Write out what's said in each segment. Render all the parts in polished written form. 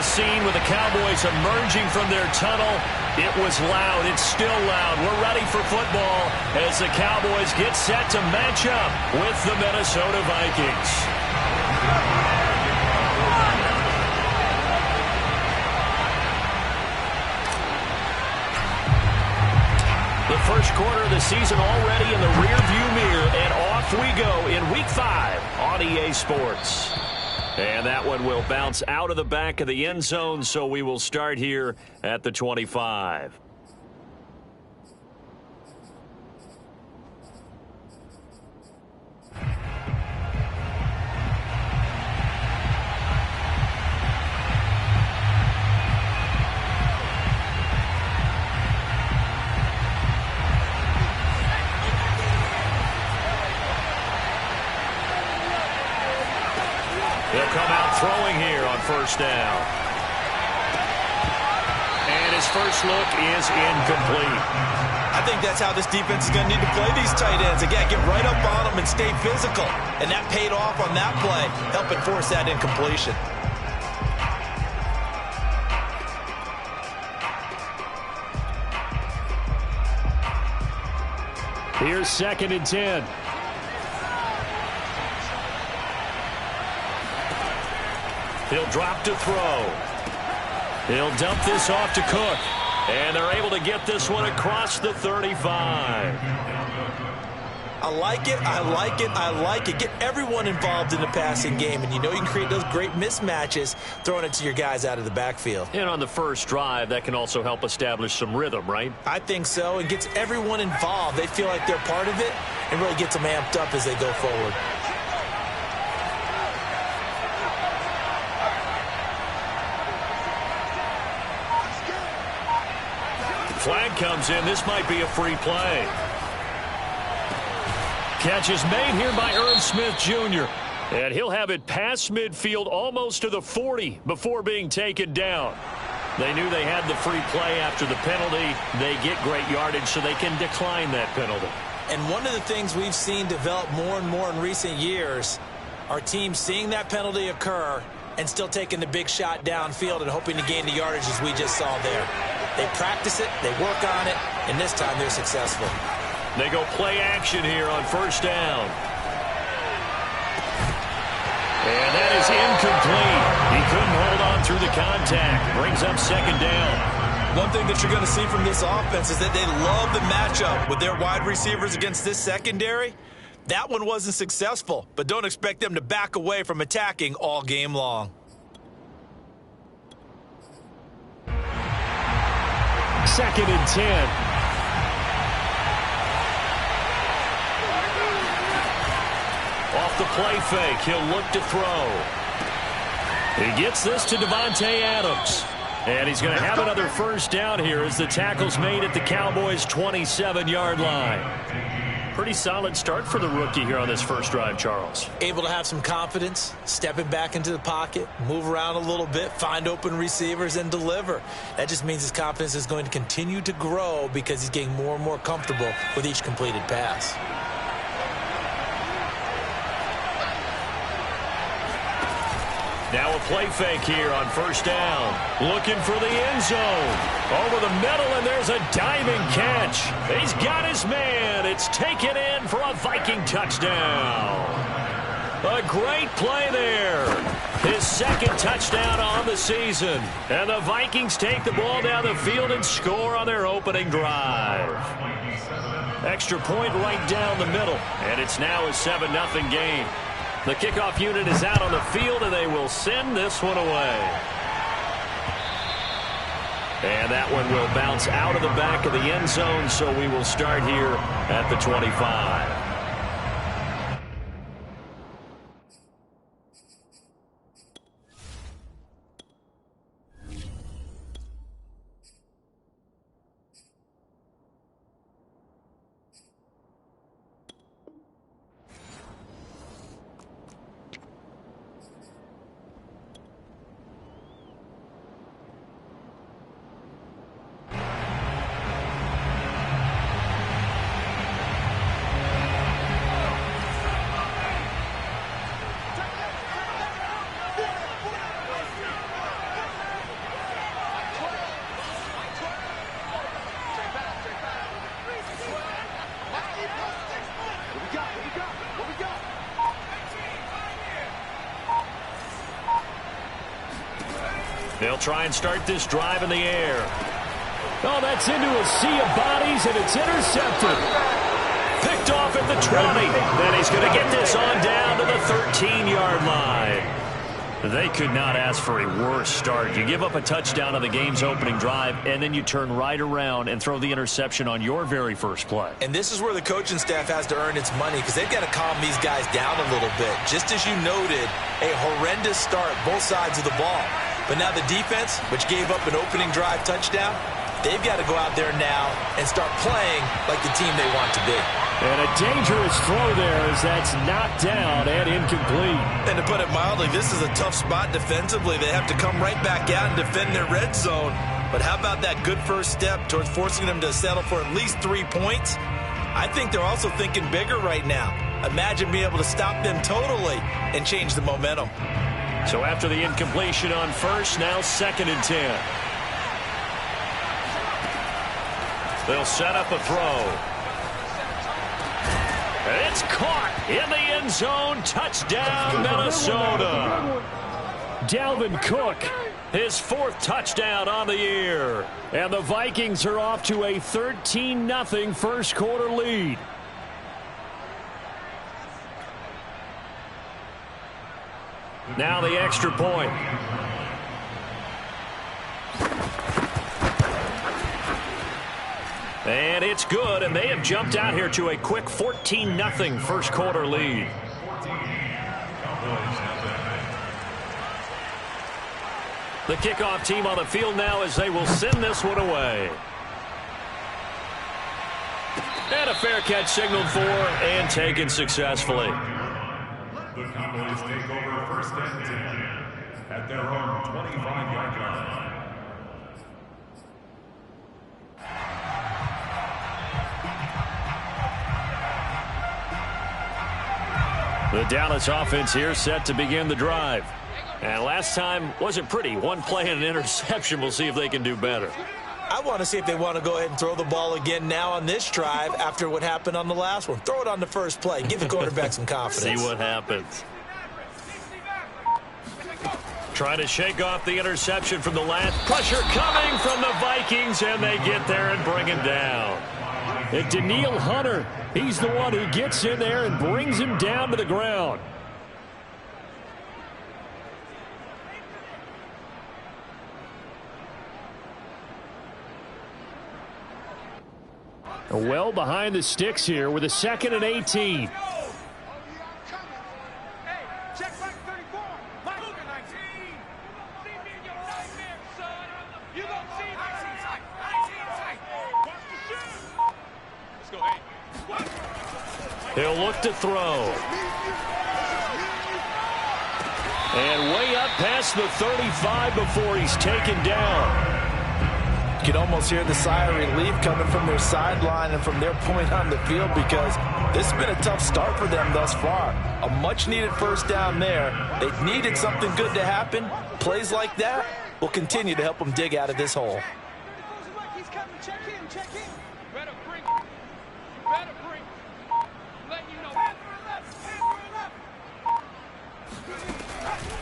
scene with the Cowboys emerging from their tunnel. It was loud. It's still loud. We're ready for football as the Cowboys get set to match up with the Minnesota Vikings. The first quarter of the season already in the rearview mirror, and off we go in Week 5 on EA Sports. And that one will bounce out of the back of the end zone, so we will start here at the 25. He'll come out throwing here on first down. And his first look is incomplete. I think that's how this defense is going to need to play these tight ends. Again, get right up on them and stay physical. And that paid off on that play, helping force that incompletion. Here's 2nd and 10. He'll drop to throw. He'll dump this off to Cook. And they're able to get this one across the 35. I like it, I like it, I like it. Get everyone involved in the passing game. And you know you can create those great mismatches throwing it to your guys out of the backfield. And on the first drive, that can also help establish some rhythm, right? I think so. It gets everyone involved. They feel like they're part of it and really gets them amped up as they go forward. Flag comes in. This might be a free play. Catch is made here by Irv Smith Jr. And he'll have it past midfield almost to the 40 before being taken down. They knew they had the free play after the penalty. They get great yardage so they can decline that penalty. And one of the things we've seen develop more and more in recent years are teams seeing that penalty occur and still taking the big shot downfield and hoping to gain the yardage as we just saw there. They practice it, they work on it, and this time they're successful. They go play action here on first down. And that is incomplete. He couldn't hold on through the contact. Brings up 2nd down. One thing that you're going to see from this offense is that they love the matchup with their wide receivers against this secondary. That one wasn't successful, but don't expect them to back away from attacking all game long. 2nd and 10. Off the play fake, he'll look to throw. He gets this to Davante Adams. And he's going to have another first down here as the tackle's made at the Cowboys' 27-yard line. Pretty solid start for the rookie here on this first drive, Charles. Able to have some confidence, stepping back into the pocket, move around a little bit, find open receivers, and deliver. That just means his confidence is going to continue to grow because he's getting more and more comfortable with each completed pass. Now a play fake here on first down. Looking for the end zone. Over the middle, and there's a diving catch. He's got his man. It's taken in for a Viking touchdown. A great play there. His 2nd touchdown on the season. And the Vikings take the ball down the field and score on their opening drive. Extra point right down the middle. And it's now a 7-0 game. The kickoff unit is out on the field, and they will send this one away. And that one will bounce out of the back of the end zone, so we will start here at the 25. They'll try and start this drive in the air. Oh, that's into a sea of bodies, and it's intercepted. Picked off at the 20. Then he's going to get this on down to the 13-yard line. They could not ask for a worse start. You give up a touchdown on the game's opening drive, and then you turn right around and throw the interception on your very first play. And this is where the coaching staff has to earn its money, because they've got to calm these guys down a little bit. Just as you noted, a horrendous start, both sides of the ball. But now the defense, which gave up an opening drive touchdown, they've got to go out there now and start playing like the team they want to be. And a dangerous throw there as that's knocked down and incomplete. And to put it mildly, this is a tough spot defensively. They have to come right back out and defend their red zone. But how about that good first step towards forcing them to settle for at least 3 points? I think they're also thinking bigger right now. Imagine being able to stop them totally and change the momentum. So after the incompletion on first, now 2nd and 10. They'll set up a throw. It's caught in the end zone. Touchdown, Minnesota. Dalvin Cook, his 4th touchdown on the year. And the Vikings are off to a 13-0 first quarter lead. Now the extra point. And it's good, and they have jumped out here to a quick 14-0 first quarter lead. The kickoff team on the field now as they will send this one away. And a fair catch signaled for and taken successfully. The Cowboys take over 1st and 10 at their own 25-yard line. The Dallas offense here set to begin the drive. And last time wasn't pretty. One play and an interception. We'll see if they can do better. I want to see if they want to go ahead and throw the ball again now on this drive after what happened on the last one. Throw it on the first play. Give the quarterback some confidence. See what happens. Trying to shake off the interception from the last. Pressure coming from the Vikings, and they get there and bring him down. And Danielle Hunter, he's the one who gets in there and brings him down to the ground. Well behind the sticks here with a 2nd and 18. He'll look to throw. And way up past the 35 before he's taken down. You can almost hear the sigh of relief coming from their sideline and from their point on the field, because this has been a tough start for them thus far. A much-needed first down there. They needed something good to happen. Plays like that will continue to help them dig out of this hole.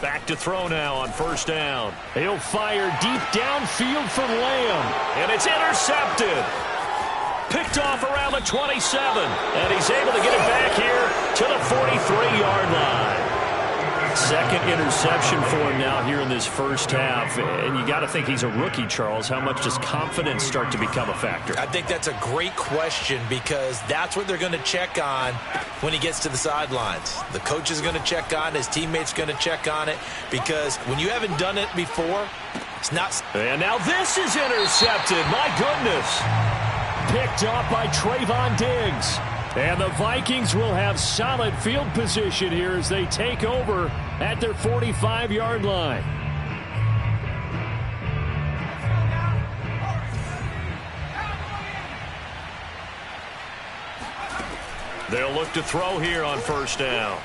Back to throw now on first down. He'll fire deep downfield for Lamb. And it's intercepted. Picked off around the 27. And he's able to get it back here to the 43-yard line. 2nd interception for him now here in this first half. And you got to think he's a rookie, Charles. How much does confidence start to become a factor? I think that's a great question, because that's what they're going to check on when he gets to the sidelines. The coach is going to check on it. His teammates going to check on it, because when you haven't done it before, it's not. And now this is intercepted. My goodness. Picked off by Trayvon Diggs. And the Vikings will have solid field position here as they take over at their 45-yard line. They'll look to throw here on first down.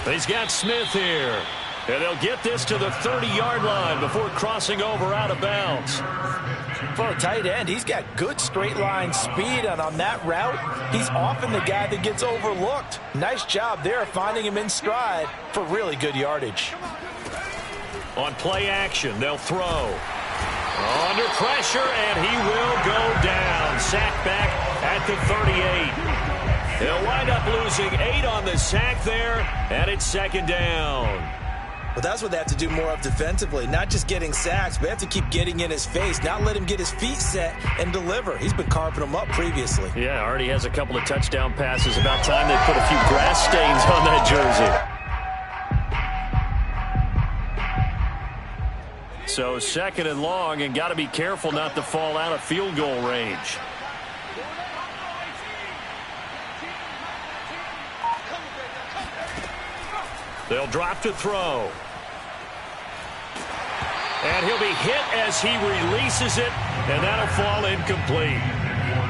He's got Smith here. And they'll get this to the 30-yard line before crossing over out of bounds. For a tight end, he's got good straight line speed, and on that route, he's often the guy that gets overlooked. Nice job there finding him in stride for really good yardage. On play action, they'll throw. Under pressure, and he will go down. Sacked back at the 38. They'll wind up losing 8 on the sack there, and it's second down. Well, that's what they have to do more of defensively. Not just getting sacks, but they have to keep getting in his face, not let him get his feet set and deliver. He's been carving them up previously. Yeah, already has a couple of touchdown passes. About time they put a few grass stains on that jersey. So second and long, and got to be careful not to fall out of field goal range. They'll drop to throw. And he'll be hit as he releases it, and that'll fall incomplete.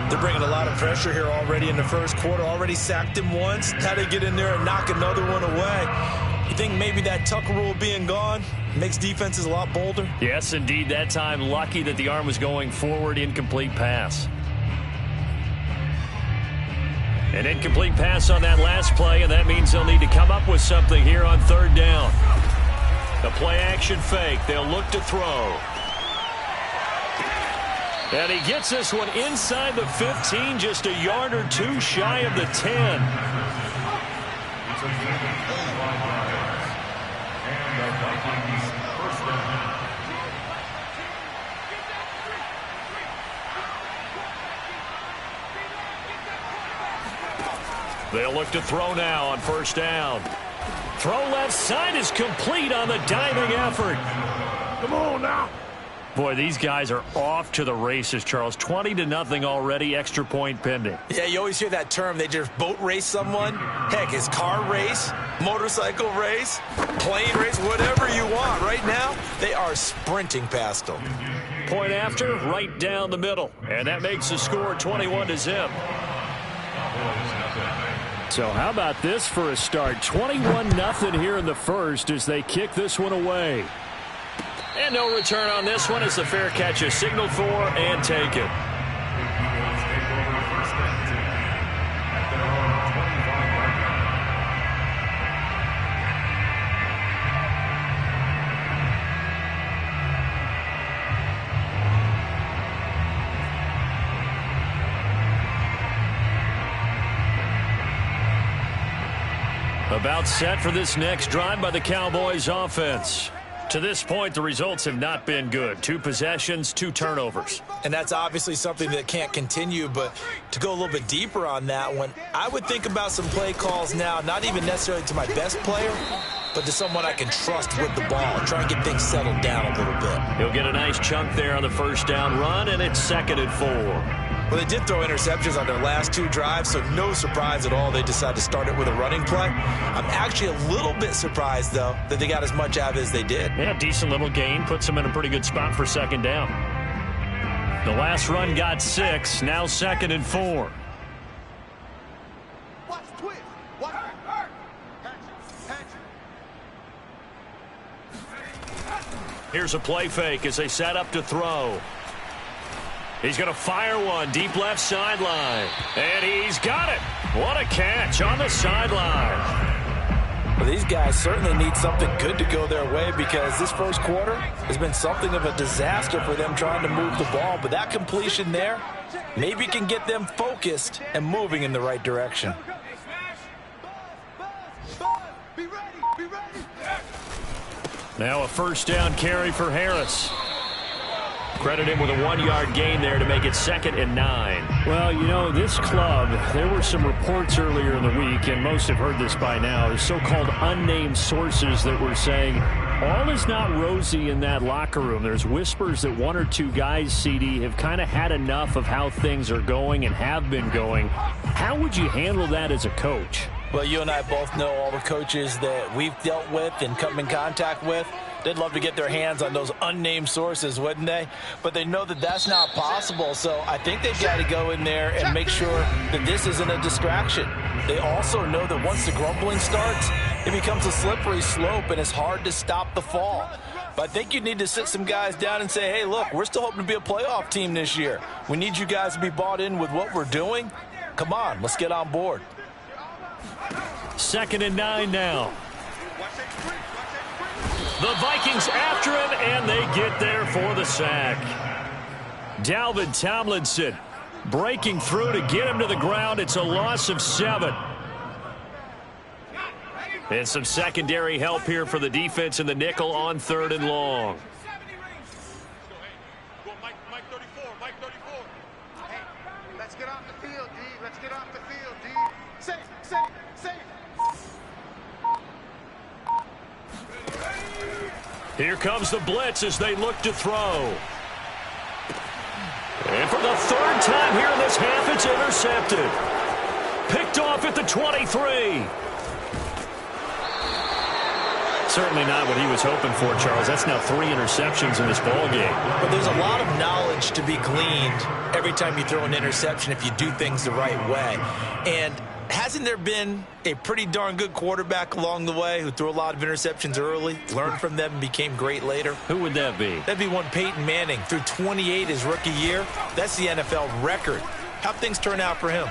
They're bringing a lot of pressure here already in the first quarter. Already sacked him once. How to get in there and knock another one away. You think maybe that Tucker rule being gone makes defenses a lot bolder? Yes, indeed. That time, lucky that the arm was going forward. Incomplete pass. An incomplete pass on that last play, and that means they'll need to come up with something here on third down. The play-action fake. They'll look to throw. And he gets this one inside the 15, just a yard or two shy of the 10. They'll look to throw now on first down. Throw left side is complete on the diving effort. Come on now. Boy, these guys are off to the races, Charles. 20-0 already, extra point pending. Yeah, you always hear that term. They just boat race someone. Heck, it's car race, motorcycle race, plane race, whatever you want. Right now, they are sprinting past them. Point after, right down the middle. And that makes the score 21-0. So how about this for a start? 21-0 here in the first as they kick this one away. And no return on this one as the fair catch is signaled for and taken. About set for this next drive by the Cowboys offense. To this point, the results have not been good. 2 possessions, 2 turnovers. And that's obviously something that can't continue, but to go a little bit deeper on that one, I would think about some play calls now, not even necessarily to my best player, but to someone I can trust with the ball. Try and get things settled down a little bit. He'll get a nice chunk there on the first down run, and it's 2nd and 4. Well, they did throw interceptions on their last 2 drives, so no surprise at all they decided to start it with a running play. I'm actually a little bit surprised, though, that they got as much out of it as they did. Yeah, decent little gain. Puts them in a pretty good spot for second down. The last run got 6. Now 2nd and 4. Here's a play fake as they set up to throw. He's going to fire one deep left sideline. And he's got it. What a catch on the sideline. Well, these guys certainly need something good to go their way because this first quarter has been something of a disaster for them trying to move the ball. But that completion there maybe can get them focused and moving in the right direction. Now a first down carry for Harris. Credit him with a 1-yard gain there to make it 2nd and 9. Well, you know, this club, there were some reports earlier in the week, and most have heard this by now, so-called unnamed sources that were saying all is not rosy in that locker room. There's whispers that 1 or 2 guys, CD, have kind of had enough of how things are going and have been going. How would you handle that as a coach? Well, you and I both know all the coaches that we've dealt with and come in contact with. They'd love to get their hands on those unnamed sources, wouldn't they? But they know that that's not possible, so I think they've got to go in there and make sure that this isn't a distraction. They also know that once the grumbling starts, it becomes a slippery slope, and it's hard to stop the fall. But I think you need to sit some guys down and say, hey, look, we're still hoping to be a playoff team this year. We need you guys to be bought in with what we're doing. Come on, let's get on board. 2nd and 9 now. The Vikings after him, and they get there for the sack. Dalvin Tomlinson breaking through to get him to the ground. It's a loss of 7. And some secondary help here for the defense in the nickel on 3rd and long. Mike 34. Hey, let's get off the field, D. Let's get off the field, D. Safe. Here comes the blitz as they look to throw. And for the 3rd time here in this half, it's intercepted. Picked off at the 23. Certainly not what he was hoping for, Charles. That's now 3 interceptions in this ballgame. But there's a lot of knowledge to be gleaned every time you throw an interception if you do things the right way. And hasn't there been a pretty darn good quarterback along the way who threw a lot of interceptions early, learned from them, and became great later? Who would that be? That'd be one Peyton Manning. Threw 28 his rookie year. That's the NFL record. How'd things turn out for him?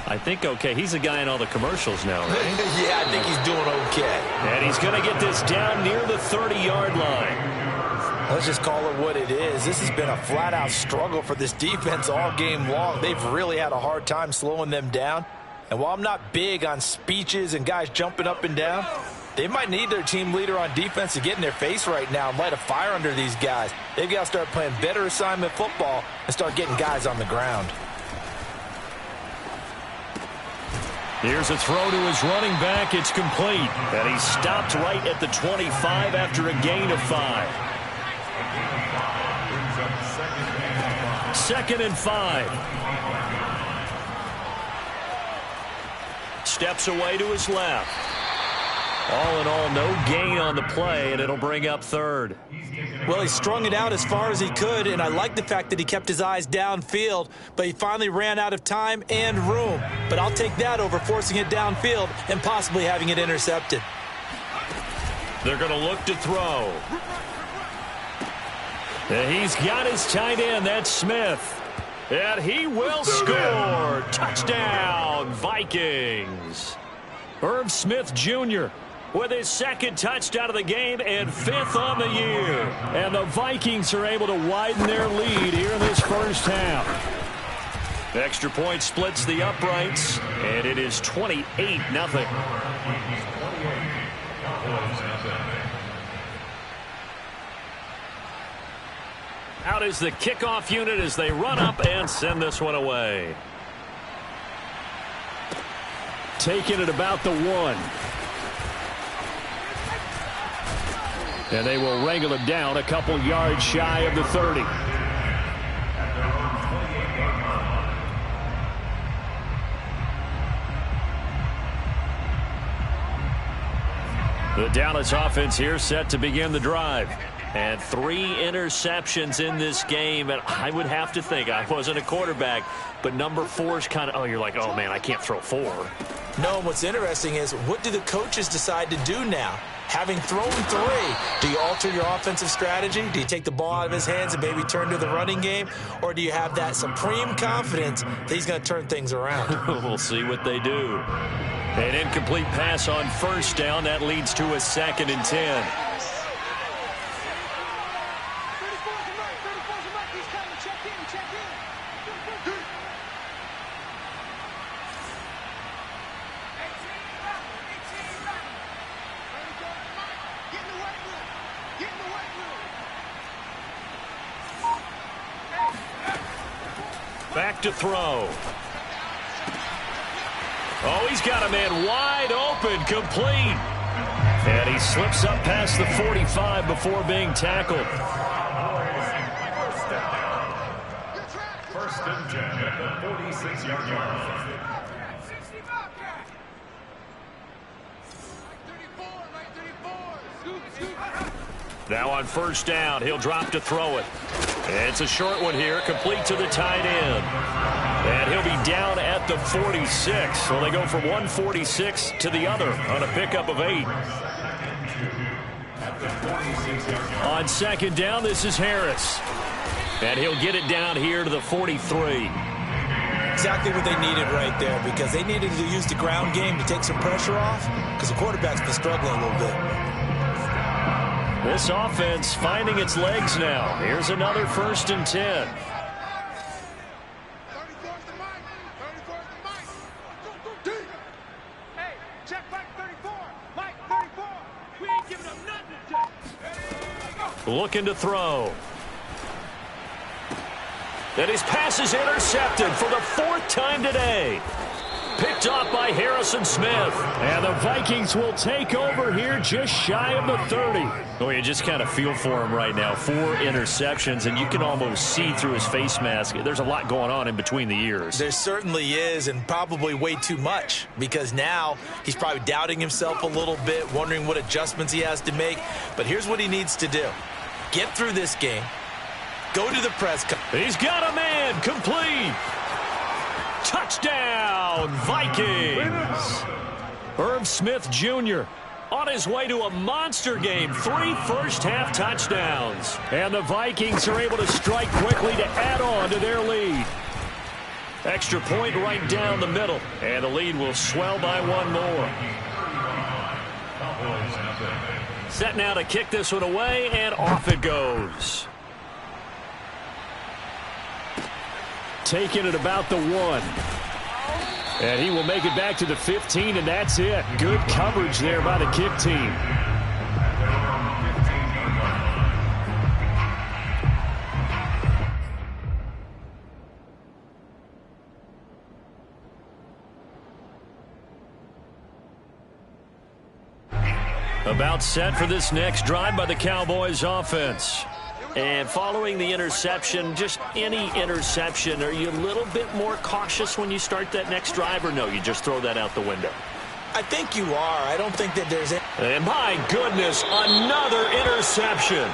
I think okay. He's a guy in all the commercials now, right? Yeah, I think he's doing okay. And he's going to get this down near the 30-yard line. Let's just call it what it is. This has been a flat-out struggle for this defense all game long. They've really had a hard time slowing them down. And while I'm not big on speeches and guys jumping up and down, they might need their team leader on defense to get in their face right now and light a fire under these guys. They've got to start playing better assignment football and start getting guys on the ground. Here's a throw to his running back. It's complete. And he stopped right at the 25 after a gain of 5. 2nd and 5. Steps away to his left. All in all, no gain on the play, and it'll bring up 3rd. Well, he strung it out as far as he could, and I like the fact that he kept his eyes downfield, but he finally ran out of time and room. But I'll take that over forcing it downfield and possibly having it intercepted. They're going to look to throw. And he's got his tight end. That's Smith. And he will score. Touchdown, Vikings. Irv Smith Jr. with his 2nd touchdown of the game and 5th on the year. And the Vikings are able to widen their lead here in this first half. Extra point splits the uprights, and it is 28-0. Out is the kickoff unit as they run up and send this one away. Taking it about the 1. And they will wrangle him down a couple yards shy of the 30. The Dallas offense here set to begin the drive. And 3 interceptions in this game. And I would have to think, I wasn't a quarterback, but number 4 is kind of, you're like, oh, man, I can't throw 4. No, and what's interesting is, what do the coaches decide to do now? Having thrown 3, do you alter your offensive strategy? Do you take the ball out of his hands and maybe turn to the running game? Or do you have that supreme confidence that he's going to turn things around? We'll see what they do. An incomplete pass on 1st down. That leads to a 2nd and 10. Back to throw. Oh, he's got a man wide open, complete. And he slips up past the 45 before being tackled. 1st and 10 at the 46-yard line. Now on 1st down, he'll drop to throw it. It's a short one here, complete to the tight end. And he'll be down at the 46. So they go from 146 to the other on a pickup of 8. On 2nd down, this is Harris. And he'll get it down here to the 43. Exactly what they needed right there, because they needed to use the ground game to take some pressure off, because the quarterback's been struggling a little bit. This offense finding its legs now. Here's another 1st and 10. 34's the mic. 34's the mic. Deep. Hey, check back 34. Mike 34. We ain't giving up nothing to Looking to throw. And his pass is intercepted for the 4th time today. Picked off by Harrison Smith. And the Vikings will take over here just shy of the 30. Oh, you just kind of feel for him right now. 4 interceptions, and you can almost see through his face mask. There's a lot going on in between the ears. There certainly is, and probably way too much, because now he's probably doubting himself a little bit, wondering what adjustments he has to make. But here's what he needs to do. Get through this game. Go to the press conference. He's got a man. Complete. Touchdown, Vikings. Irv Smith Jr. on his way to a monster game. 3 first-half touchdowns. And the Vikings are able to strike quickly to add on to their lead. Extra point right down the middle. And the lead will swell by 1 more. Set now to kick this one away, and off it goes. Taking it about the 1. And he will make it back to the 15, and that's it. Good coverage there by the kick team. About set for this next drive by the Cowboys offense. And following the interception, just any interception, are you a little bit more cautious when you start that next drive, or no, you just throw that out the window? I think you are. I don't think that there's any. And my goodness, another interception.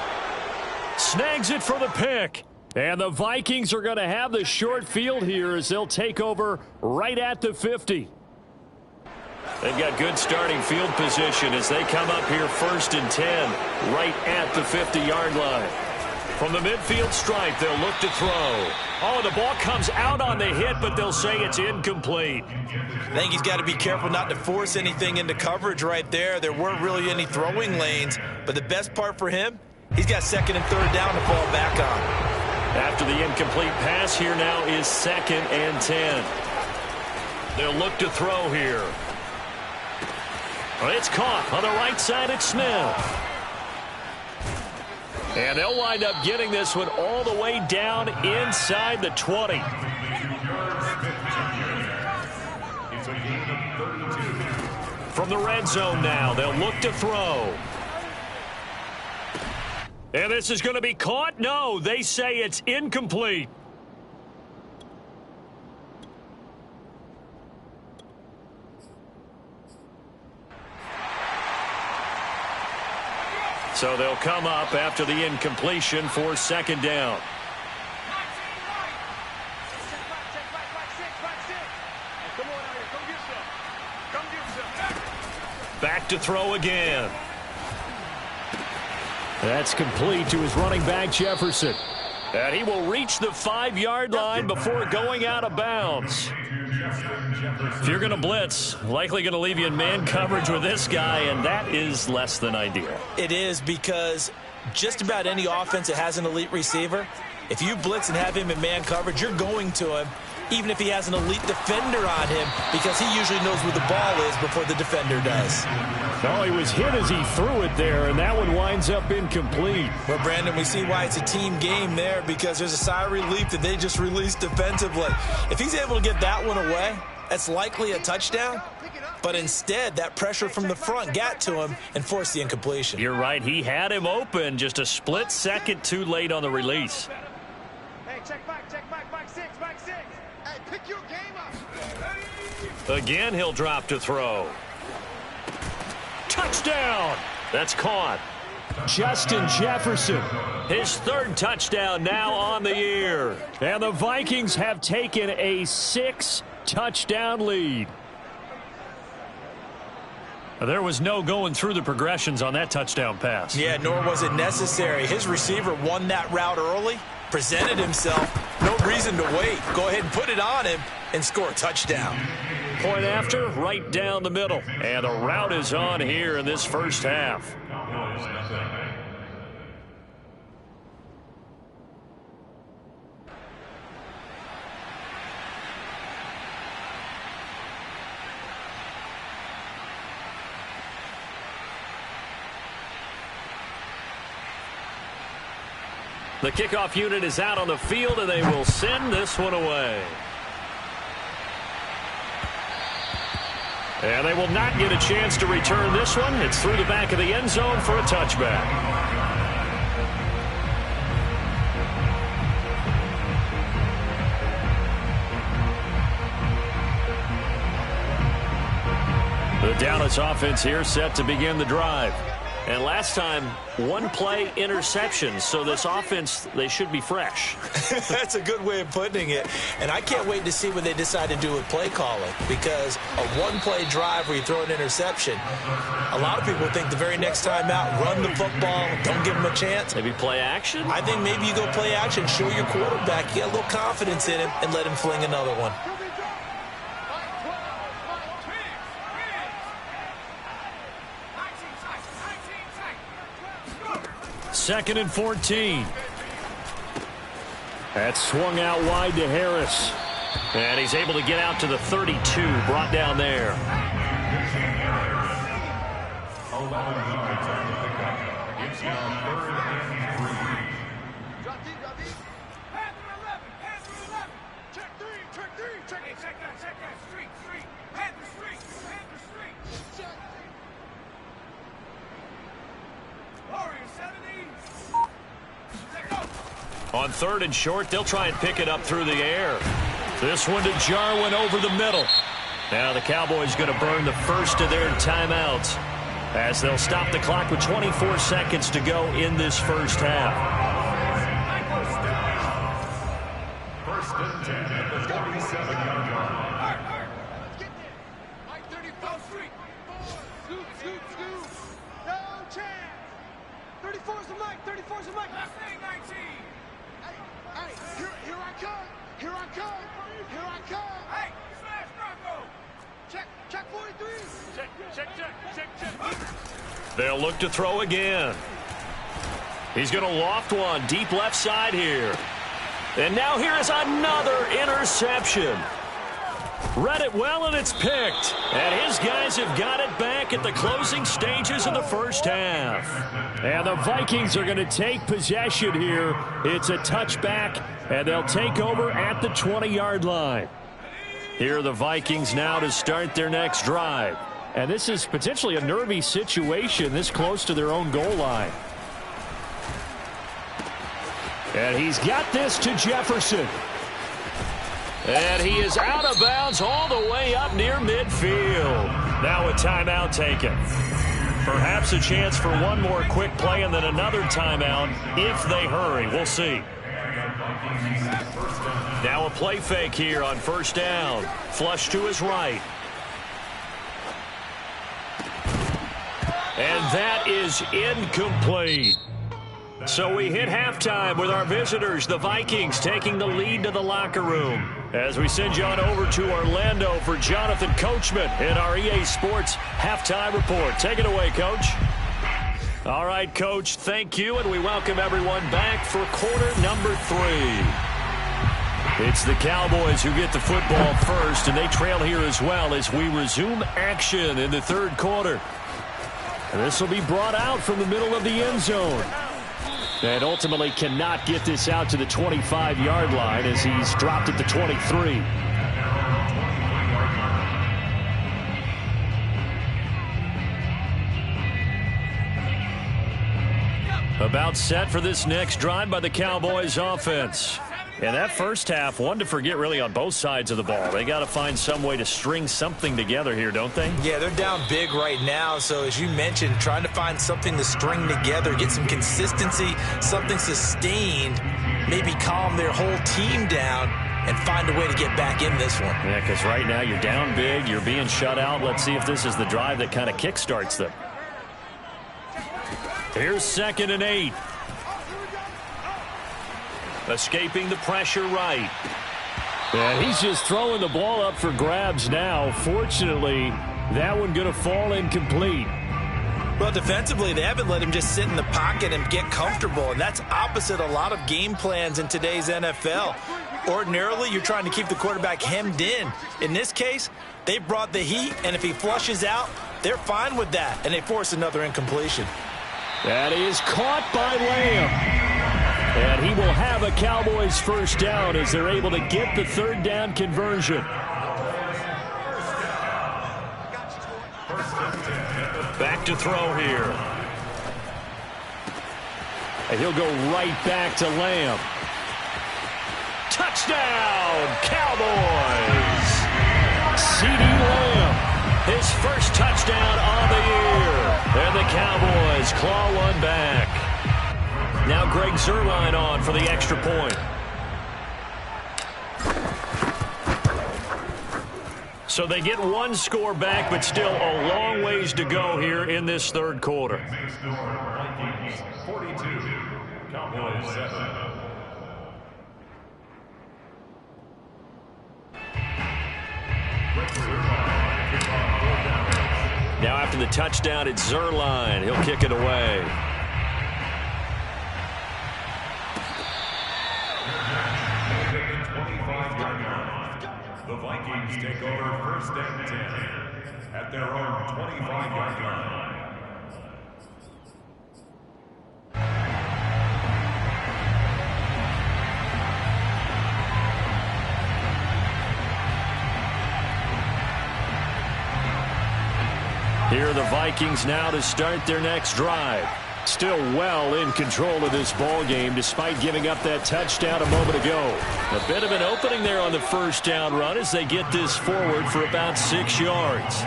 Snags it for the pick. And the Vikings are going to have the short field here as they'll take over right at the 50. They've got good starting field position as they come up here 1st and 10, right at the 50-yard line. From the midfield stripe, they'll look to throw. Oh, the ball comes out on the hit, but they'll say it's incomplete. I think he's got to be careful not to force anything into coverage right there. There weren't really any throwing lanes, but the best part for him, he's got 2nd and 3rd down to fall back on. After the incomplete pass, here now is 2nd and 10. They'll look to throw here. It's caught on the right side at Smith. And they'll wind up getting this one all the way down inside the 20. From the red zone now, they'll look to throw. And this is going to be caught? No, they say it's incomplete. So they'll come up after the incompletion for 2nd down. Back to throw again. That's complete to his running back, Jefferson. And he will reach the 5-yard line before going out of bounds. If you're going to blitz, likely going to leave you in man coverage with this guy, and that is less than ideal. It is, because just about any offense that has an elite receiver, if you blitz and have him in man coverage, you're going to him, even if he has an elite defender on him, because he usually knows where the ball is before the defender does. Oh, he was hit as he threw it there, and that one winds up incomplete. Well, Brandon, we see why it's a team game there, because there's a sigh of relief that they just released defensively. If he's able to get that one away, that's likely a touchdown. But instead, that pressure from the front got to him and forced the incompletion. You're right. He had him open, just a split second too late on the release. Hey, check back, back 6, back 6. Hey, pick your game up. Again, he'll drop to throw. Touchdown! That's caught. Justin Jefferson, his 3rd touchdown now on the year. And the Vikings have taken a 6-touchdown lead. There was no going through the progressions on that touchdown pass. Yeah, nor was it necessary. His receiver won that route early, presented himself, no reason to wait. Go ahead and put it on him and score a touchdown. Point after, right down the middle. And the route is on here in this 1st half. The kickoff unit is out on the field, and they will send this one away. And they will not get a chance to return this one. It's through the back of the end zone for a touchback. The Dallas offense here set to begin the drive. And last time, one play interception. So this offense, they should be fresh. That's a good way of putting it. And I can't wait to see what they decide to do with play calling. Because a one-play drive where you throw an interception, a lot of people think the very next time out, run the football, don't give them a chance. Maybe play action? I think maybe you go play action, show your quarterback, get a little confidence in him, and let him fling another one. Second and 14. That's swung out wide to Harris. And he's able to get out to the 32, brought down there. 11 yards on the pickup. It's now 3rd and 3. Drop deep, drop deep. Pass to 11, pass to 11. Check 3, check 3, check it. Check that, street. Pass the street. Check. Warrior 70. On 3rd and short, they'll try and pick it up through the air. This one to Jarwin over the middle. Now the Cowboys going to burn the first of their timeouts as they'll stop the clock with 24 seconds to go in this first half. First and 10 at the 47-yard line. Get there. Mike 34 street. Scoop. No chance. 34's the Mike. 34's the Mike. Last thing, 19. Hey, here I come. Hey, smash Bronco. Check 43. Check. They'll look to throw again. He's going to loft one deep left side here. And now here is another interception. Read it well, and it's picked. And his guys have got it back at the closing stages of the first half. And the Vikings are going to take possession here. It's a touchback, and they'll take over at the 20-yard line. Here are the Vikings now to start their next drive. And this is potentially a nervy situation this close to their own goal line. And he's got this to Jefferson. And he is out of bounds all the way up near midfield. Now a timeout taken. Perhaps a chance for one more quick play and then another timeout if they hurry. We'll see. Now a play fake here on first down. Flush to his right. And that is incomplete. So we hit halftime with our visitors, the Vikings, taking the lead to the locker room. As we send you on over to Orlando for Jonathan Coachman in our EA Sports Halftime Report. Take it away, Coach. All right, Coach, thank you, and we welcome everyone back for quarter number 3. It's the Cowboys who get the football first, and they trail here as well as we resume action in the third quarter. And this will be brought out from the middle of the end zone. And ultimately cannot get this out to the 25-yard line as he's dropped at the 23. About set for this next drive by the Cowboys offense. And that first half, one to forget really on both sides of the ball. They got to find some way to string something together here, don't they? Yeah, they're down big right now. So as you mentioned, trying to find something to string together, get some consistency, something sustained, maybe calm their whole team down and find a way to get back in this one. Yeah, because right now you're down big, you're being shut out. Let's see if this is the drive that kind of kickstarts them. Here's 2nd and 8. Escaping the pressure right. And he's just throwing the ball up for grabs now. Fortunately, that one going to fall incomplete. Well, defensively, they haven't let him just sit in the pocket and get comfortable, and that's opposite a lot of game plans in today's NFL. Ordinarily, you're trying to keep the quarterback hemmed in. In this case, they brought the heat, and if he flushes out, they're fine with that, and they force another incompletion. That is caught by Lamb. And he Cowboys first down as they're able to get the third down conversion. Back to throw here. And he'll go right back to Lamb. Touchdown, Cowboys! CeeDee Lamb, his first touchdown on the year. And the Cowboys claw one back. Now Greg Zuerlein on for the extra point. So they get one score back, but still a long ways to go here in this third quarter. 42, Cowboys 7. Now after the touchdown, it's Zuerlein. He'll kick it away. The Vikings take over first and 10 at their own 25-yard line. Here are the Vikings now to start their next drive. Still well in control of this ball game despite giving up that touchdown a moment ago. A bit of an opening there on the first down run as they get this forward for about 6 yards.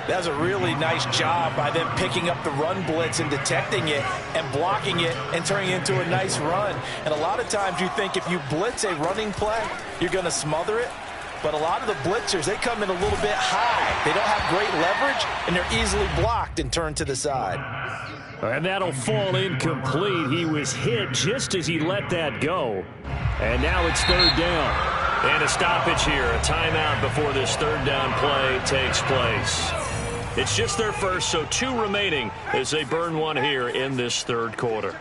That was a really nice job by them picking up the run blitz and detecting it and blocking it and turning it into a nice run. And a lot of times you think if you blitz a running play, you're going to smother it. But a lot of the blitzers, they come in a little bit high. They don't have great leverage, and they're easily blocked and turned to the side. And that'll fall incomplete. He was hit just as he let that go. And now it's third down. And a stoppage here, a timeout before this third down play takes place. It's just their first, so 2 remaining as they burn one here in this third quarter.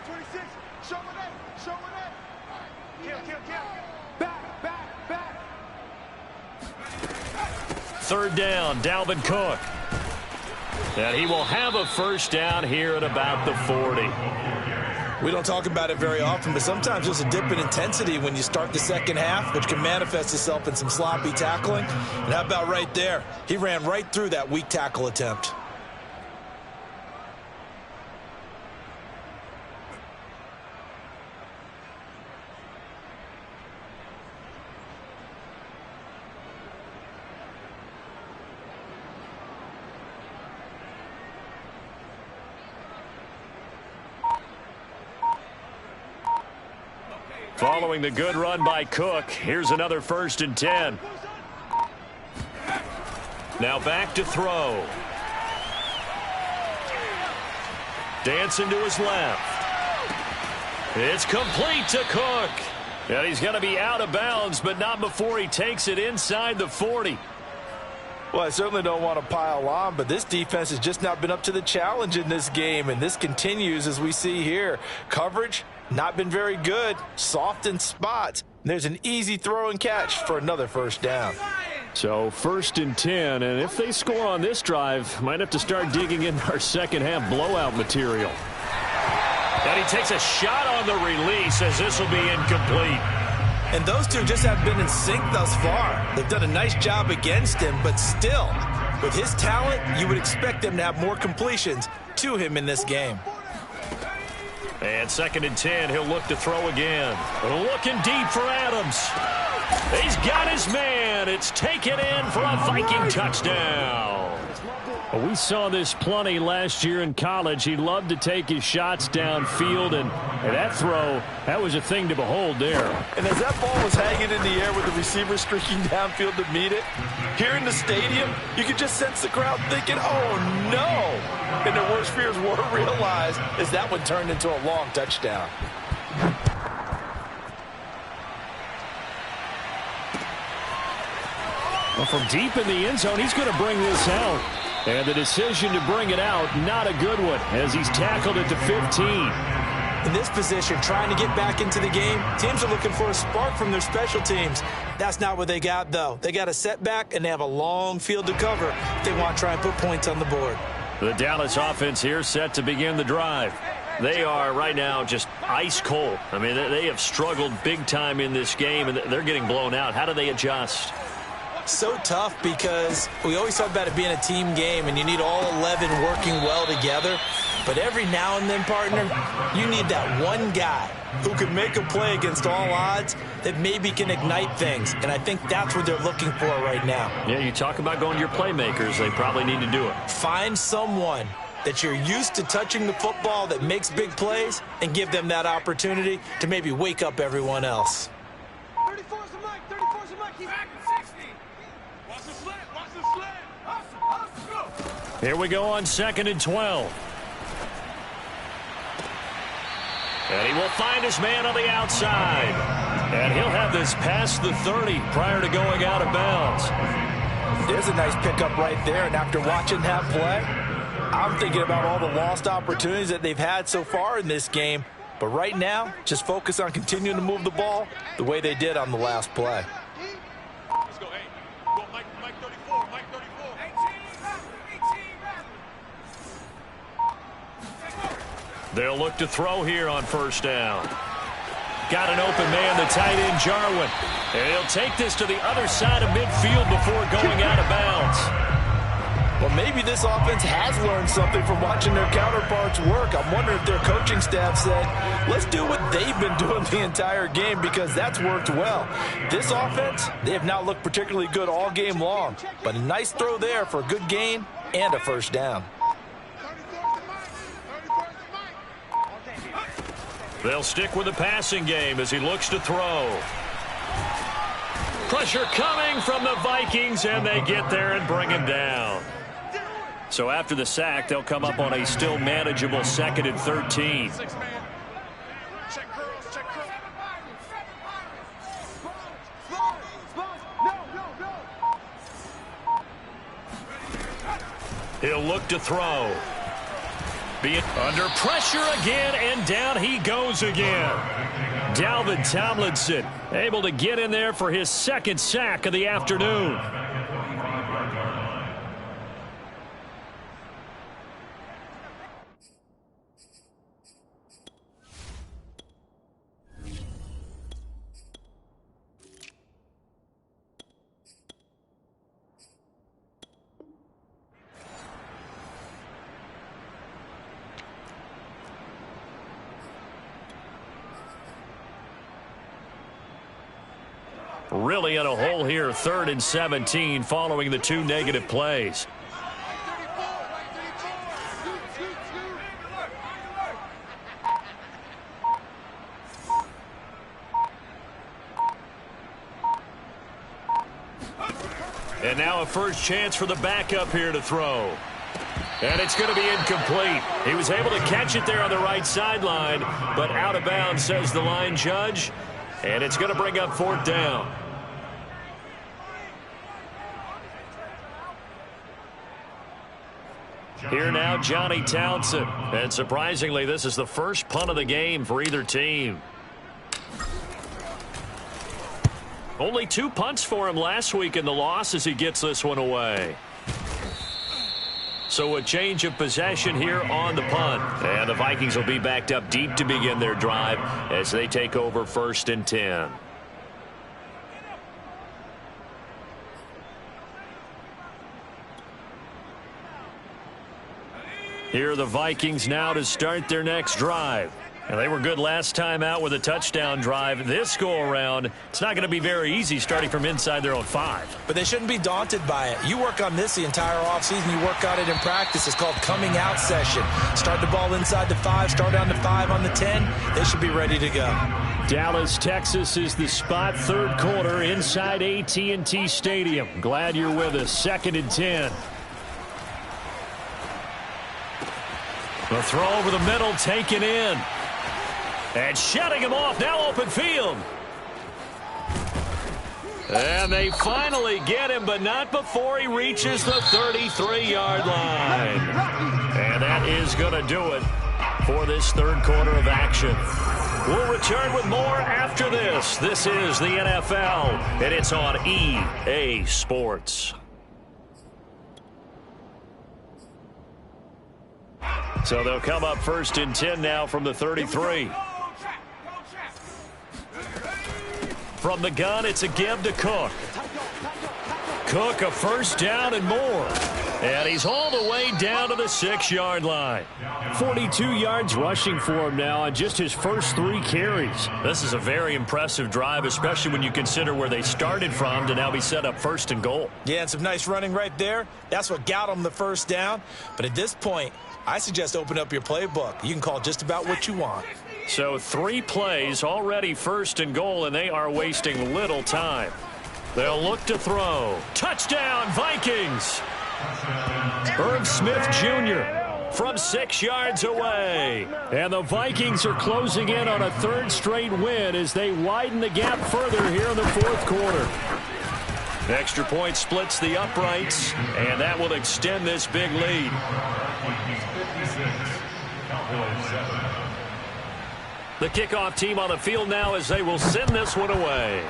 Third down, Dalvin Cook. And he will have a first down here at about the 40. We don't talk about it very often, but sometimes there's a dip in intensity when you start the second half, which can manifest itself in some sloppy tackling. And how about right there? He ran right through that weak tackle attempt. Following the good run by Cook, here's another 1st and 10. Now back to throw. Dancing to his left. It's complete to Cook. And he's going to be out of bounds, but not before he takes it inside the 40. Well, I certainly don't want to pile on, but this defense has just not been up to the challenge in this game, and this continues as we see here. Coverage, not been very good, soft in spots. There's an easy throw and catch for another first down. So 1st and 10, and if they score on this drive, might have to start digging in our second half blowout material. And he takes a shot on the release as this will be incomplete. And those two just have been in sync thus far. They've done a nice job against him, but still, with his talent, you would expect them to have more completions to him in this game. And 2nd and 10, he'll look to throw again. Looking deep for Adams. He's got his man. It's taken in for a Viking touchdown. We saw this plenty last year in college. He loved to take his shots downfield, and that throw, that was a thing to behold there. And as that ball was hanging in the air with the receiver streaking downfield to meet it, here in the stadium, you could just sense the crowd thinking, oh, no. And their worst fears were realized as that one turned into a long touchdown. Well, from deep in the end zone, he's going to bring this out. And the decision to bring it out, not a good one, as he's tackled it to 15. In this position, trying to get back into the game, teams are looking for a spark from their special teams. That's not what they got, though. They got a setback, and they have a long field to cover if they want to try and put points on the board. The Dallas offense here set to begin the drive. They are right now just ice cold. I mean, they have struggled big time in this game, and they're getting blown out. How do they adjust? So tough because we always talk about it being a team game, and you need all 11 working well together. But every now and then, partner, you need that one guy who can make a play against all odds that maybe can ignite things. And I think that's what they're looking for right now. Yeah, you talk about going to your playmakers. They probably need to do it. Find someone that you're used to touching the football that makes big plays and give them that opportunity to maybe wake up everyone else. 34's the mic, 34's the mic. He's back at 60. Watch the slant, watch the slant. Hustle. Here we go on 2nd and 12. And he will find his man on the outside. And he'll have this past the 30 prior to going out of bounds. There's a nice pickup right there, and after watching that play, I'm thinking about all the lost opportunities that they've had so far in this game. But right now, just focus on continuing to move the ball the way they did on the last play. Let's go, hey. Go, Mike 34, Mike 34. 18. They'll look to throw here on 1st down. Got an open man, the tight end, Jarwin. And he'll take this to the other side of midfield before going out of bounds. Well, maybe this offense has learned something from watching their counterparts work. I'm wondering if their coaching staff said, let's do what they've been doing the entire game, because that's worked well. This offense, they have not looked particularly good all game long, but a nice throw there for a good gain and a 1st down. They'll stick with the passing game as he looks to throw. Pressure coming from the Vikings, and they get there and bring him down. So after the sack, they'll come up on a still manageable 2nd and 13. He'll look to throw. Being under pressure again, and down he goes again. Dalvin Tomlinson able to get in there for his 2nd sack of the afternoon. Really in a hole here, 3rd and 17 following the 2 negative plays. And now a first chance for the backup here to throw. And it's going to be incomplete. He was able to catch it there on the right sideline, but out of bounds, says the line judge. And it's going to bring up 4th down. Here now, Johnny Townsend. And surprisingly, this is the first punt of the game for either team. Only 2 punts for him last week in the loss as he gets this one away. So a change of possession here on the punt. And the Vikings will be backed up deep to begin their drive as they take over 1st and 10. Here are the Vikings now to start their next drive. And they were good last time out with a touchdown drive. This go-around, it's not going to be very easy starting from inside their own 5. But they shouldn't be daunted by it. You work on this the entire offseason. You work on it in practice. It's called coming out session. Start the ball inside the 5, start down the 5 on the 10. They should be ready to go. Dallas, Texas is the spot, 3rd quarter inside AT&T Stadium. Glad you're with us. 2nd and 10. The throw over the middle, taken in. And shutting him off, now open field. And they finally get him, but not before he reaches the 33-yard line. And that is going to do it for this 3rd quarter of action. We'll return with more after this. This is the NFL, and it's on EA Sports. So they'll come up 1st and 10 now from the 33. From the gun, it's a give to Cook. Cook, a 1st down and more. And he's all the way down to the 6-yard line. 42 yards rushing for him now on just his first 3 carries. This is a very impressive drive, especially when you consider where they started from to now be set up 1st and goal. Yeah, and some nice running right there. That's what got them the 1st down. But at this point, I suggest open up your playbook. You can call just about what you want. So 3 plays already 1st and goal, and they are wasting little time. They'll look to throw. Touchdown, Vikings! Irv Smith Jr. from 6 yards away. And the Vikings are closing in on a 3rd straight win as they widen the gap further here in the 4th quarter. Extra point splits the uprights, and that will extend this big lead. The kickoff team on the field now as they will send this one away.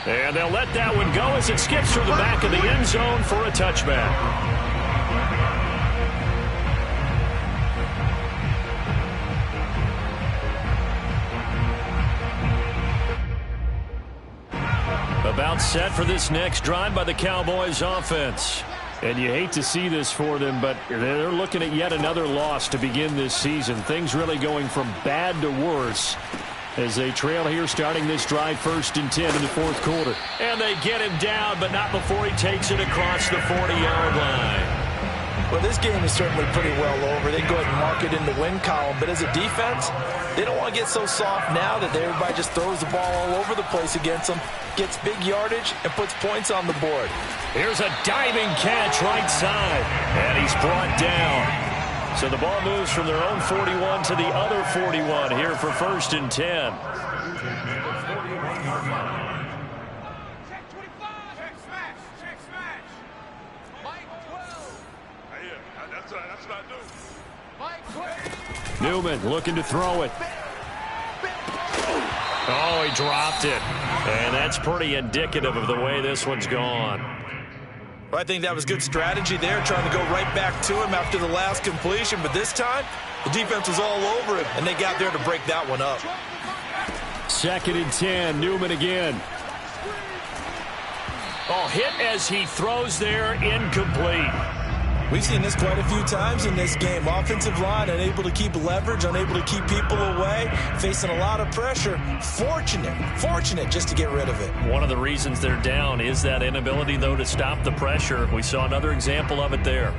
And they'll let that one go as it skips through the back of the end zone for a touchback. About set for this next drive by the Cowboys offense. And you hate to see this for them, but they're looking at yet another loss to begin this season. Things really going from bad to worse as they trail here starting this drive 1st and 10 in the 4th quarter. And they get him down, but not before he takes it across the 40-yard line. Well, this game is certainly pretty well over. They go ahead and mark it in the win column. But as a defense, they don't want to get so soft now that everybody just throws the ball all over the place against them, gets big yardage, and puts points on the board. Here's a diving catch right side, and he's brought down. So the ball moves from their own 41 to the other 41 here for 1st and 10. Check 25. Check smash. Check smash. Mike 12. That's what I do. Mike 12. Newman looking to throw it. Oh, he dropped it. And that's pretty indicative of the way this one's gone. Well, I think that was good strategy there, trying to go right back to him after the last completion. But this time, the defense was all over him, and they got there to break that one up. 2nd and 10, Newman again. Oh, hit as he throws there, incomplete. We've seen this quite a few times in this game. Offensive line unable to keep leverage, unable to keep people away, facing a lot of pressure. Fortunate just to get rid of it. One of the reasons they're down is that inability, though, to stop the pressure. We saw another example of it there.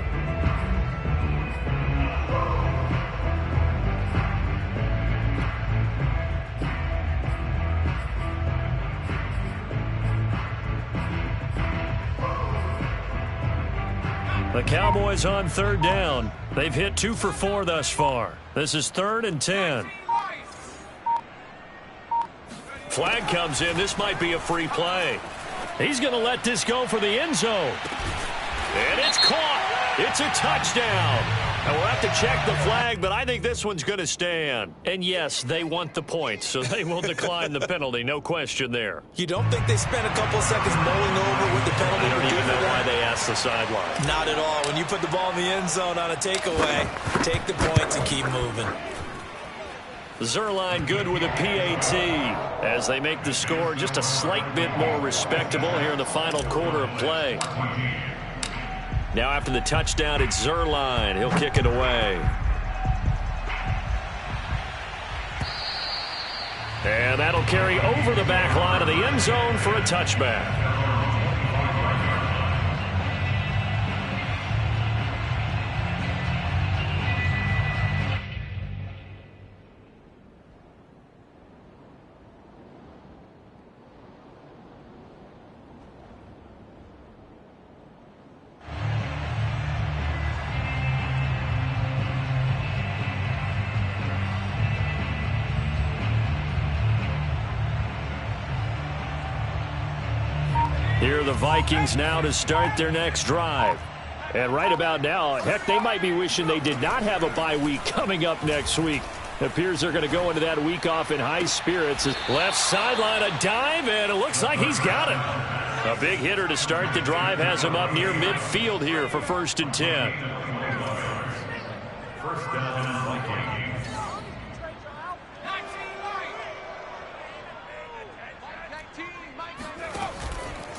The Cowboys on 3rd down. They've hit 2 for 4 thus far. This is 3rd and 10. Flag comes in. This might be a free play. He's going to let this go for the end zone. And it's caught. It's a touchdown. And we'll have to check the flag, but I think this one's going to stand. And yes, they want the points, so they will decline the penalty. No question there. You don't think they spent a couple of seconds mulling over what the penalty I would don't do even for know why that? they asked the sideline. Not at all. When you put the ball in the end zone on a takeaway, take the points and keep moving. Zuerlein good with a PAT as they make the score just a slight bit more respectable here in the final quarter of play. Now after the touchdown, it's Zuerlein. He'll kick it away. And that'll carry over the back line of the end zone for a touchback. Here are the Vikings now to start their next drive. And right about now, heck, they might be wishing they did not have a bye week coming up next week. It appears they're going to go into that week off in high spirits. Left sideline, a dive, and it looks like he's got it. A big hitter to start the drive has him up near midfield here for 1st and 10. First down, Vikings.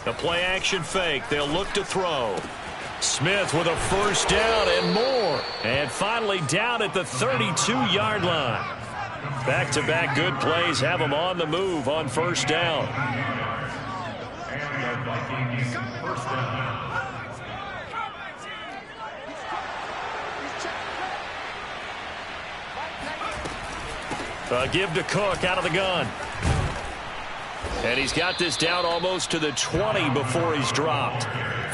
The play action fake. They'll look to throw. Smith with a 1st down and more. And finally down at the 32-yard line. Back-to-back good plays have them on the move on 1st down. And the Vikings, first down. Give to Cook out of the gun. And he's got this down almost to the 20 before he's dropped.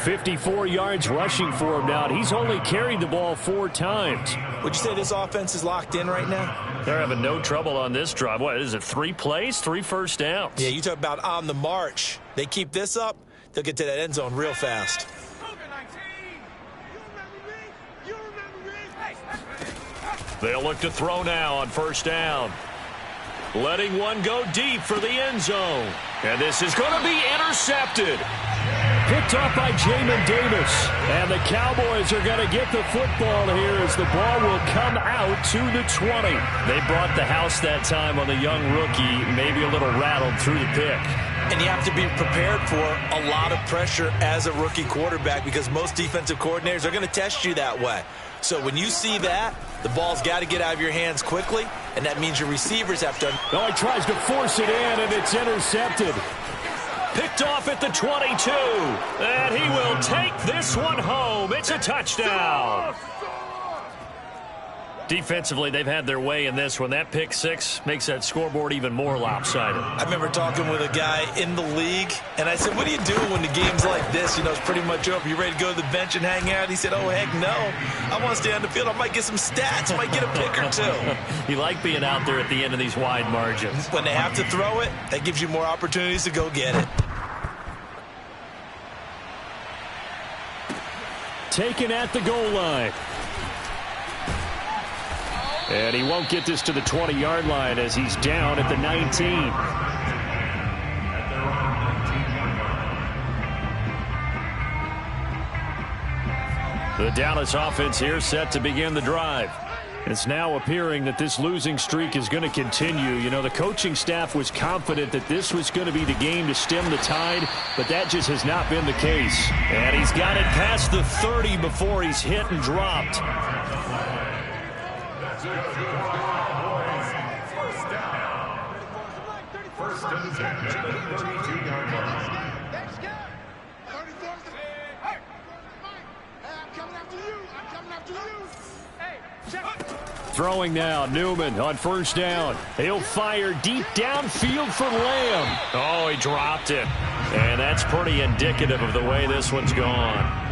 54 yards rushing for him now. And he's only carried the ball 4 times. Would you say this offense is locked in right now? They're having no trouble on this drive. What is it, 3 plays, 3 first downs? Yeah, you talk about on the march. They keep this up, they'll get to that end zone real fast. They'll look to throw now on 1st down. Letting one go deep for the end zone. And this is going to be intercepted. Picked up by Jamin Davis. And the Cowboys are going to get the football here as the ball will come out to the 20. They brought the house that time on the young rookie, maybe a little rattled through the pick. And you have to be prepared for a lot of pressure as a rookie quarterback because most defensive coordinators are going to test you that way. So when you see that, the ball's got to get out of your hands quickly, and that means your receivers have to... Oh, he tries to force it in, and it's intercepted. Picked off at the 22, and he will take this one home. It's a touchdown. Defensively, they've had their way in this one. That pick 6 makes that scoreboard even more lopsided. I remember talking with a guy in the league, and I said, what do you do when the game's like this? You know, it's pretty much over. You ready to go to the bench and hang out? He said, oh, heck no. I want to stay on the field. I might get some stats. I might get a pick or 2. You like being out there at the end of these wide margins. When they have to throw it, that gives you more opportunities to go get it. Taken at the goal line. And he won't get this to the 20-yard line as he's down at the 19. The Dallas offense here set to begin the drive. It's now appearing that this losing streak is going to continue. You know, the coaching staff was confident that this was going to be the game to stem the tide, but that just has not been the case. And he's got it past the 30 before he's hit and dropped. First and 10 at the 32-yard line. Throwing now, Newman on 1st down. He'll fire deep downfield for Lamb. Oh, he dropped it. And that's pretty indicative of the way this one's gone.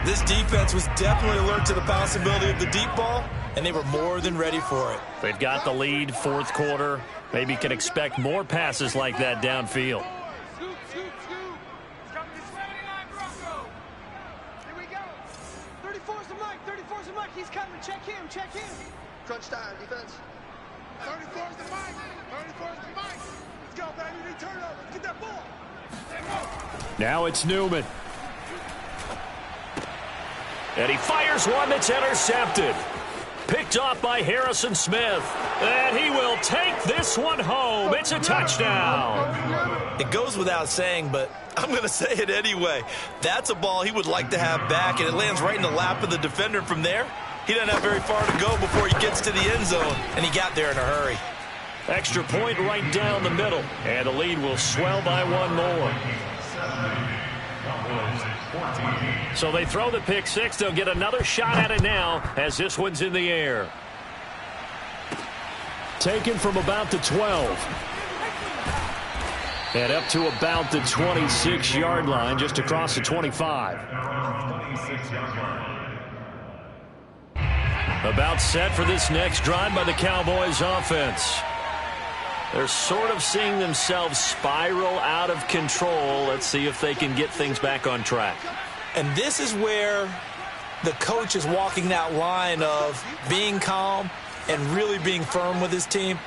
This defense was definitely alert to the possibility of the deep ball, and they were more than ready for it. They've got the lead, 4th quarter. Maybe can expect more passes like that downfield. Scoop, scoop, scoop. Here we go. 34's the Mike. 34's the Mike. He's coming. Check him. Check him. Crunch time, defense. 34's the Mike. 34's the Mike. Let's go, baby. Return over. Let's get that ball. Now it's Newman. And he fires one that's intercepted. Picked off by Harrison Smith. And he will take this one home. It's a touchdown. It goes without saying, but I'm going to say it anyway. That's a ball he would like to have back, and it lands right in the lap of the defender from there. He doesn't have very far to go before he gets to the end zone, and he got there in a hurry. Extra point right down the middle. And the lead will swell by one more. So they throw the pick 6. They'll get another shot at it now as this one's in the air. Taken from about the 12. And up to about the 26-yard line, just across the 25. About set for this next drive by the Cowboys offense. They're sort of seeing themselves spiral out of control. Let's see if they can get things back on track. And this is where the coach is walking that line of being calm and really being firm with his team.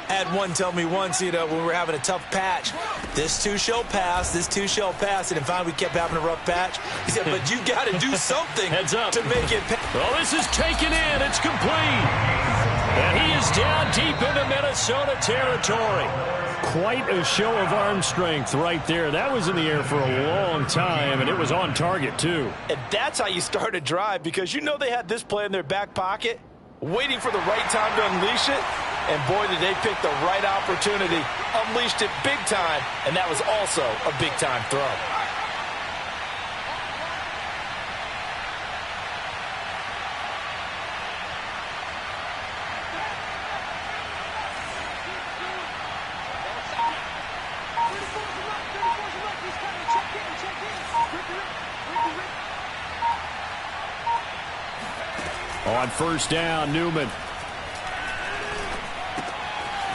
I had one tell me once, when we were having a tough patch, this too shall pass, this too shall pass, and finally we kept having a rough patch. He said, but you got to do something Heads up to make it pass. Well, this is taken in. It's complete. And he is down deep into Minnesota territory. Quite a show of arm strength right there. That was in the air for a long time, and it was on target, too. And that's how you start a drive, because they had this play in their back pocket, waiting for the right time to unleash it. And boy, did they pick the right opportunity, unleashed it big time, and that was also a big-time throw. On first down, Newman.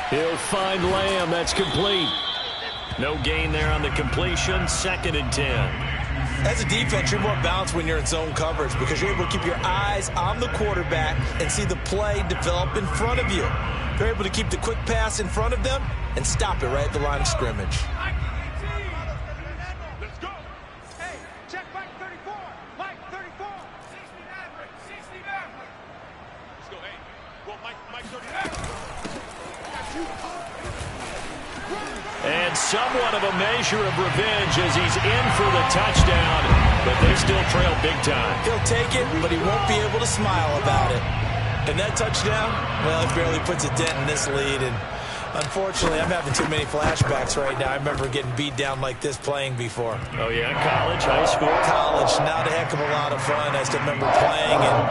He'll find Lamb. That's complete. No gain there on the completion. 2nd and 10. As a defense, you're more balanced when you're in zone coverage because you're able to keep your eyes on the quarterback and see the play develop in front of you. They're able to keep the quick pass in front of them and stop it right at the line of scrimmage. Let's go. Hey, check Mike 34. Mike 34. 69. Let's go. Hey, well, Mike 39. And somewhat of a measure of revenge as he's in for the touchdown, but they still trail big time. He'll take it, but he won't be able to smile about it. And that touchdown, well, it barely puts a dent in this lead. And unfortunately, I'm having too many flashbacks right now. I remember getting beat down like this playing before. Oh, yeah? College, high school? College, not a heck of a lot of fun. I still remember playing and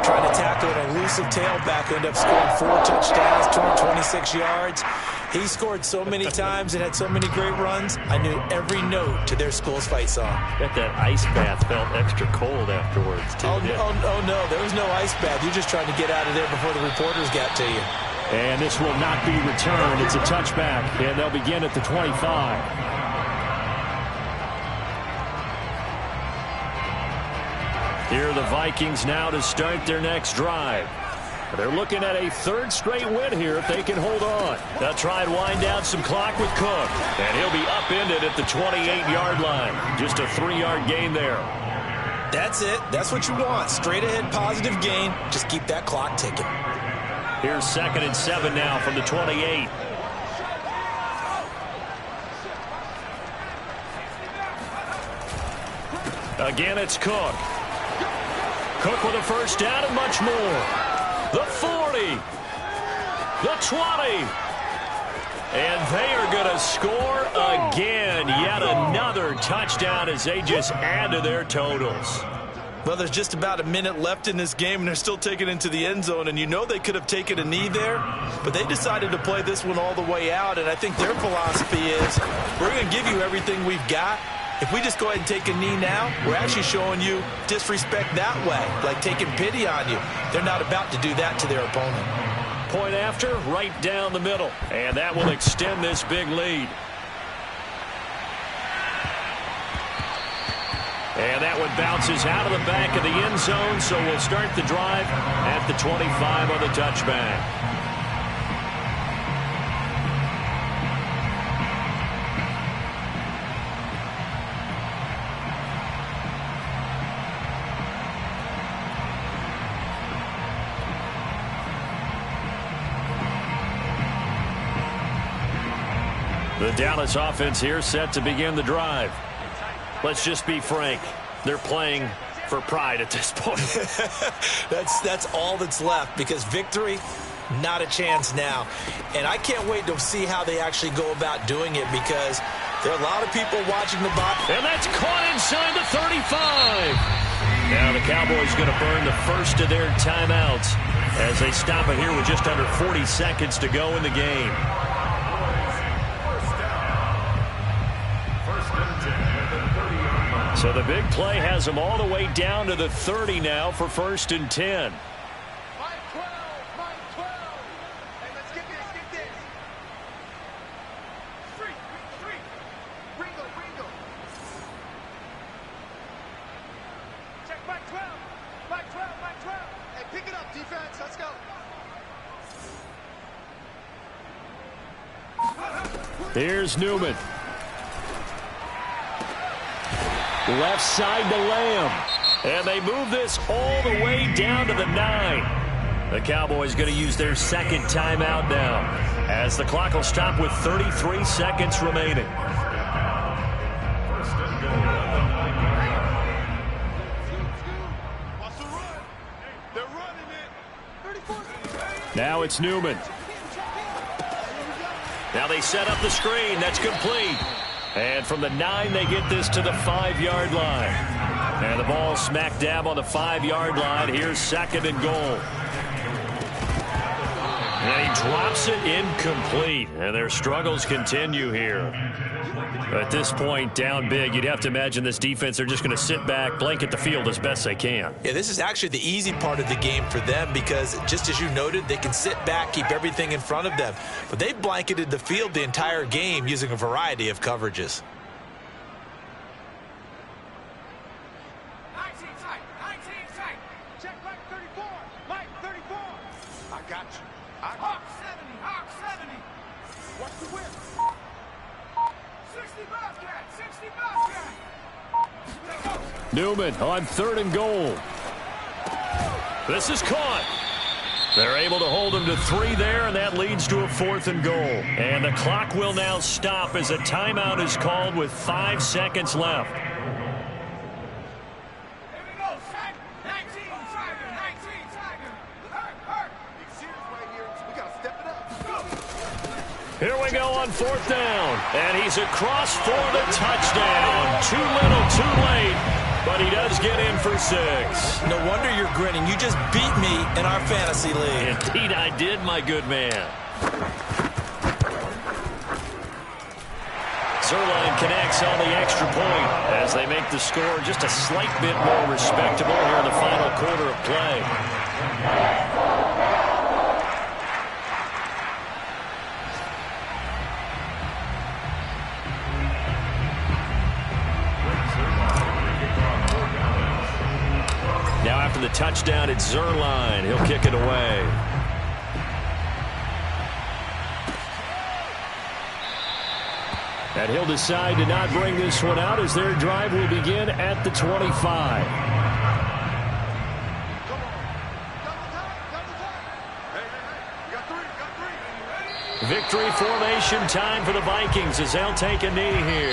trying to tackle an elusive tailback who ended up scoring 4 touchdowns, 226 yards. He scored so many times and had so many great runs, I knew every note to their school's fight song. Bet that ice bath felt extra cold afterwards, too. Oh, no, there was no ice bath. You're just trying to get out of there before the reporters got to you. And this will not be returned. It's a touchback, and they'll begin at the 25. Here are the Vikings now to start their next drive. They're looking at a 3rd straight win here if they can hold on. They'll try and wind down some clock with Cook, and he'll be upended at the 28-yard line. Just a 3-yard gain there. That's it. That's what you want. Straight ahead positive gain. Just keep that clock ticking. Here's 2nd and 7 now from the 28. Again, it's Cook. Cook with a first down and much more. The 40. The 20. And they are going to score again. Yet another touchdown as they just add to their totals. Well, there's just about a minute left in this game, and they're still taking it into the end zone. And they could have taken a knee there, but they decided to play this one all the way out. And I think their philosophy is, we're going to give you everything we've got. If we just go ahead and take a knee now, we're actually showing you disrespect that way, like taking pity on you. They're not about to do that to their opponent. Point after, right down the middle. And that will extend this big lead. And that one bounces out of the back of the end zone, so we'll start the drive at the 25 on the touchback. The Dallas offense here set to begin the drive. Let's just be frank. They're playing for pride at this point. That's all that's left, because victory, not a chance now. And I can't wait to see how they actually go about doing it, because there are a lot of people watching the box. And that's caught inside the 35. Now the Cowboys going to burn the first of their timeouts as they stop it here with just under 40 seconds to go in the game. So the big play has them all the way down to the 30 now for 1st and 10. Mike 12. Hey, let's get this. Street. Ringo. Check Mike 12. Hey, pick it up, defense. Let's go. Here's Newman. Left side to Lamb. And they move this all the way down to the 9. The Cowboys going to use their second timeout now, as the clock will stop with 33 seconds remaining. Now it's Newman. Now they set up the screen. That's complete. And from the 9, they get this to the 5-yard line. And the ball smack dab on the 5-yard line. Here's 2nd and goal. And he drops it incomplete. And their struggles continue here. At this point, down big, you'd have to imagine this defense, they're just going to sit back, blanket the field as best they can. Yeah, this is actually the easy part of the game for them because, just as you noted, they can sit back, keep everything in front of them. But they blanketed the field the entire game using a variety of coverages. 19 tight. Check Mike 34. Mike 34. I got you. Hawk 70. Hawk 70. What's the whip? 60 Bobcat. 60 Bobcat. Newman on 3rd and goal. This is caught. They're able to hold him to 3 there, and that leads to a 4th and goal. And the clock will now stop as a timeout is called with 5 seconds left. Here we go on 4th down. And he's across for the touchdown. Too little, too late. But he does get in for 6. No wonder you're grinning. You just beat me in our fantasy league. Indeed I did, my good man. Zuerlein connects on the extra point as they make the score just a slight bit more respectable here in the final quarter of play. Now after the touchdown, it's Zuerlein. He'll kick it away. And he'll decide to not bring this one out as their drive will begin at the 25. Victory formation time for the Vikings as they'll take a knee here.